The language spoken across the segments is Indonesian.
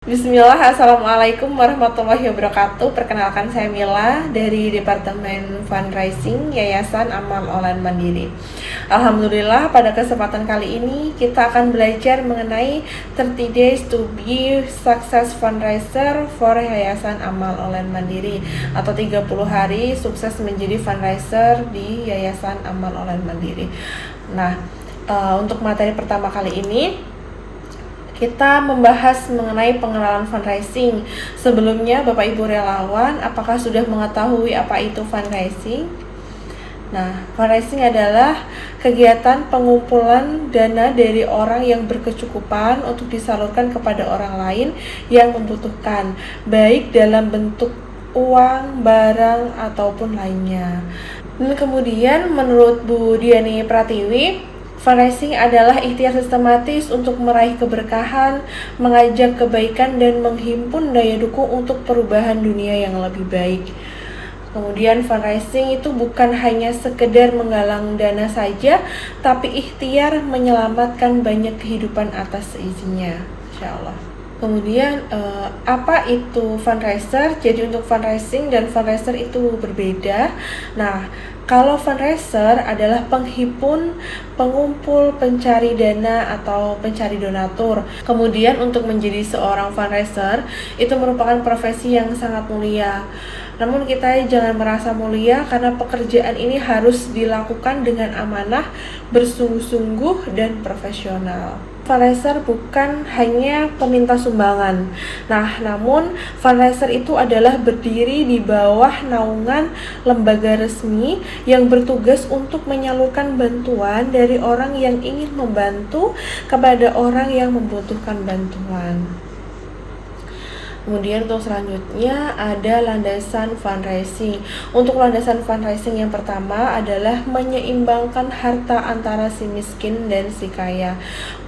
Bismillah, Assalamualaikum warahmatullahi wabarakatuh. Perkenalkan, saya Mila dari Departemen Fundraising Yayasan Amal Online Mandiri. Alhamdulillah, pada kesempatan kali ini kita akan belajar mengenai 30 days to be success fundraiser for Yayasan Amal Online Mandiri, atau 30 hari sukses menjadi fundraiser di Yayasan Amal Online Mandiri. Nah, untuk materi pertama kali ini kita membahas mengenai pengenalan fundraising. Sebelumnya, Bapak Ibu relawan, apakah sudah mengetahui apa itu fundraising? Nah, fundraising adalah kegiatan pengumpulan dana dari orang yang berkecukupan untuk disalurkan kepada orang lain yang membutuhkan, baik dalam bentuk uang, barang, ataupun lainnya. Dan kemudian, menurut Bu Diani Pratiwi, fundraising adalah ikhtiar sistematis untuk meraih keberkahan, mengajak kebaikan, dan menghimpun daya dukung untuk perubahan dunia yang lebih baik. Kemudian fundraising itu bukan hanya sekedar menggalang dana saja, tapi ikhtiar menyelamatkan banyak kehidupan atas seizinnya, insyaallah. Kemudian apa itu fundraiser? Jadi untuk fundraising dan fundraiser itu berbeda. Nah, kalau fundraiser adalah penghimpun, pengumpul, pencari dana atau pencari donatur. Kemudian untuk menjadi seorang fundraiser itu merupakan profesi yang sangat mulia. Namun kita jangan merasa mulia karena pekerjaan ini harus dilakukan dengan amanah, bersungguh-sungguh dan profesional. Fundraiser bukan hanya peminta sumbangan. Nah, namun fundraiser itu adalah berdiri di bawah naungan lembaga resmi yang bertugas untuk menyalurkan bantuan dari orang yang ingin membantu kepada orang yang membutuhkan bantuan. Kemudian untuk selanjutnya ada landasan fundraising. Untuk landasan fundraising yang pertama adalah menyeimbangkan harta antara si miskin dan si kaya.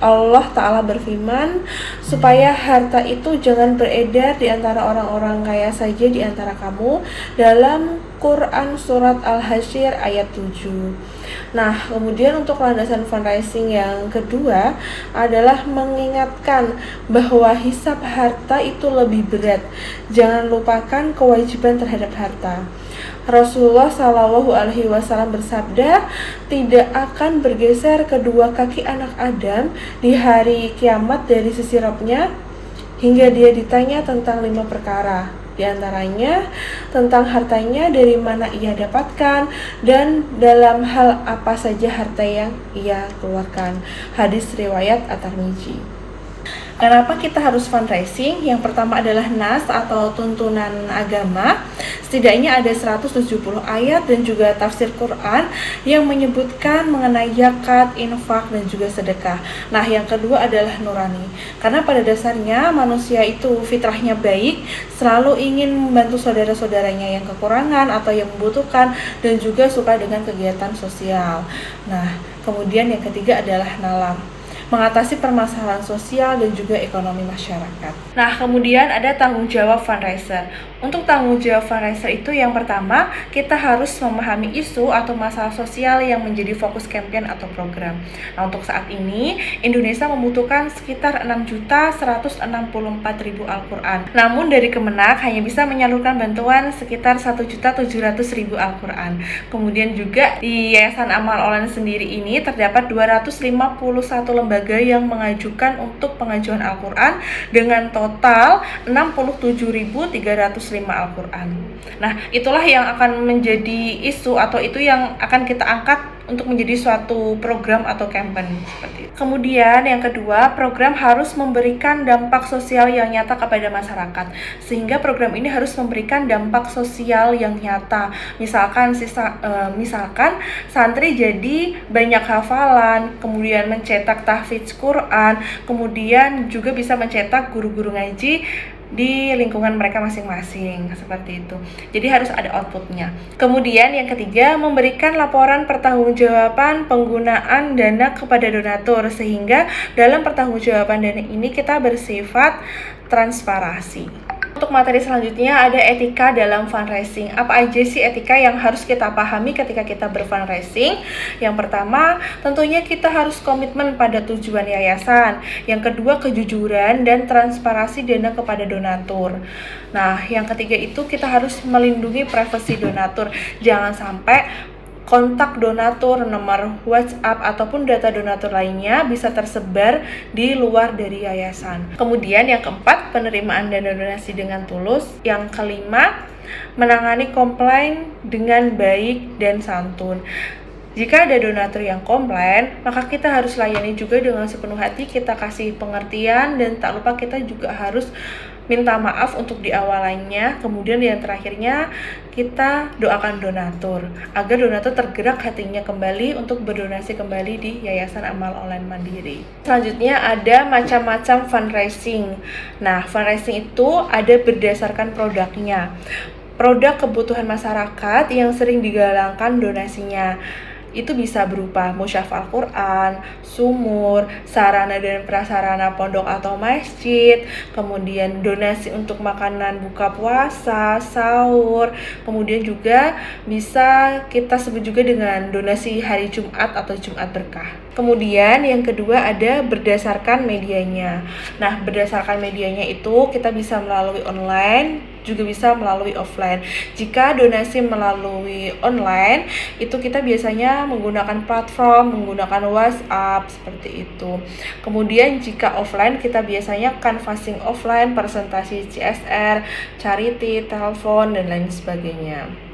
Allah Ta'ala berfirman, supaya harta itu jangan beredar di antara orang-orang kaya saja di antara kamu, dalam Quran Surat Al-Hasyr ayat 7. Nah, kemudian untuk landasan fundraising yang kedua adalah mengingatkan bahwa hisab harta itu lebih berat. Jangan lupakan kewajiban terhadap harta. Rasulullah SAW bersabda, tidak akan bergeser kedua kaki anak Adam di hari kiamat dari sisi Rabbnya hingga dia ditanya tentang 5 perkara. Di antaranya tentang hartanya, dari mana ia dapatkan, dan dalam hal apa saja harta yang ia keluarkan. Hadis riwayat At-Tirmidzi. Kenapa kita harus fundraising? Yang pertama adalah nas atau tuntunan agama. Setidaknya ada 170 ayat dan juga tafsir Quran yang menyebutkan mengenai zakat, infak, dan juga sedekah. Nah, yang kedua adalah nurani. Karena pada dasarnya manusia itu fitrahnya baik, selalu ingin membantu saudara-saudaranya yang kekurangan atau yang membutuhkan, dan juga suka dengan kegiatan sosial. Nah, kemudian yang ketiga adalah nalar, mengatasi permasalahan sosial dan juga ekonomi masyarakat. Nah, kemudian ada tanggung jawab fundraiser. Untuk tanggung jawab fundraiser itu yang pertama, kita harus memahami isu atau masalah sosial yang menjadi fokus campaign atau program. Nah, untuk saat ini, Indonesia membutuhkan sekitar 6.164.000 Al-Quran. Namun dari Kemenak hanya bisa menyalurkan bantuan sekitar 1.700.000 Al-Quran. Kemudian juga di Yayasan Amal Online sendiri ini terdapat 251 lembaga yang mengajukan untuk pengajuan Al-Quran dengan total 67.305 Al-Quran. Nah, itulah yang akan menjadi isu atau itu yang akan kita angkat untuk menjadi suatu program atau campaign seperti itu. Kemudian yang kedua, program harus memberikan dampak sosial yang nyata kepada masyarakat. Sehingga program ini harus memberikan dampak sosial yang nyata. Misalkan santri jadi banyak hafalan, kemudian mencetak tahfidz Quran, kemudian juga bisa mencetak guru-guru ngaji di lingkungan mereka masing-masing, seperti itu. Jadi harus ada outputnya. Kemudian yang ketiga, memberikan laporan pertanggungjawaban penggunaan dana kepada donatur, sehingga dalam pertanggungjawaban dana ini kita bersifat transparansi. Untuk materi selanjutnya ada etika dalam fundraising. Apa aja sih etika yang harus kita pahami ketika kita berfundraising? Yang pertama, tentunya kita harus komitmen pada tujuan yayasan. Yang kedua, kejujuran dan transparansi dana kepada donatur. Nah, yang ketiga itu kita harus melindungi privasi donatur. Jangan sampai kontak donatur, nomor WhatsApp ataupun data donatur lainnya bisa tersebar di luar dari yayasan. Kemudian yang keempat, penerimaan dana donasi dengan tulus. Yang kelima, menangani komplain dengan baik dan santun. Jika ada donatur yang komplain, maka kita harus layani juga dengan sepenuh hati, kita kasih pengertian, dan tak lupa kita juga harus minta maaf untuk di awalannya. Kemudian yang terakhirnya, kita doakan donatur agar donatur tergerak hatinya kembali untuk berdonasi kembali di Yayasan Amal Online Mandiri. Selanjutnya ada macam-macam fundraising. Nah, fundraising itu ada berdasarkan produknya. Produk kebutuhan masyarakat yang sering digalangkan donasinya itu bisa berupa musyaf Al-Quran, sumur, sarana dan prasarana pondok atau masjid, kemudian donasi untuk makanan buka puasa, sahur, kemudian juga bisa kita sebut juga dengan donasi hari Jumat atau Jumat Berkah. Kemudian yang kedua ada berdasarkan medianya. Nah, berdasarkan medianya itu kita bisa melalui online, juga bisa melalui offline. Jika donasi melalui online, itu kita biasanya menggunakan platform, menggunakan WhatsApp, seperti itu. Kemudian jika offline, kita biasanya canvassing offline, presentasi CSR, charity, telepon, dan lain sebagainya.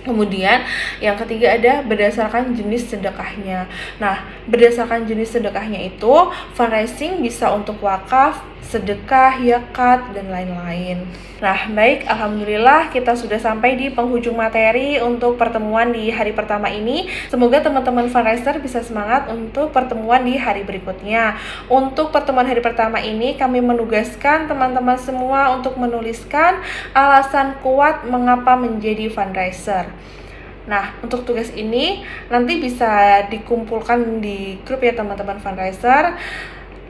Kemudian yang ketiga ada berdasarkan jenis sedekahnya. Nah, berdasarkan jenis sedekahnya itu fundraising bisa untuk wakaf, sedekah, zakat, dan lain-lain. Nah, baik, alhamdulillah kita sudah sampai di penghujung materi untuk pertemuan di hari pertama ini. Semoga teman-teman fundraiser bisa semangat untuk pertemuan di hari berikutnya. Untuk pertemuan hari pertama ini kami menugaskan teman-teman semua untuk menuliskan alasan kuat mengapa menjadi fundraiser. Nah, untuk tugas ini nanti bisa dikumpulkan di grup ya teman-teman fundraiser.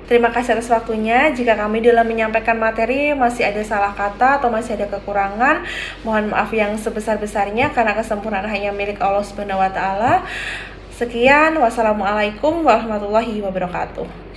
Terima kasih atas waktunya. Jika kami dalam menyampaikan materi masih ada salah kata atau masih ada kekurangan, mohon maaf yang sebesar-besarnya karena kesempurnaan hanya milik Allah Subhanahu wa taala. Sekian, wassalamualaikum warahmatullahi wabarakatuh.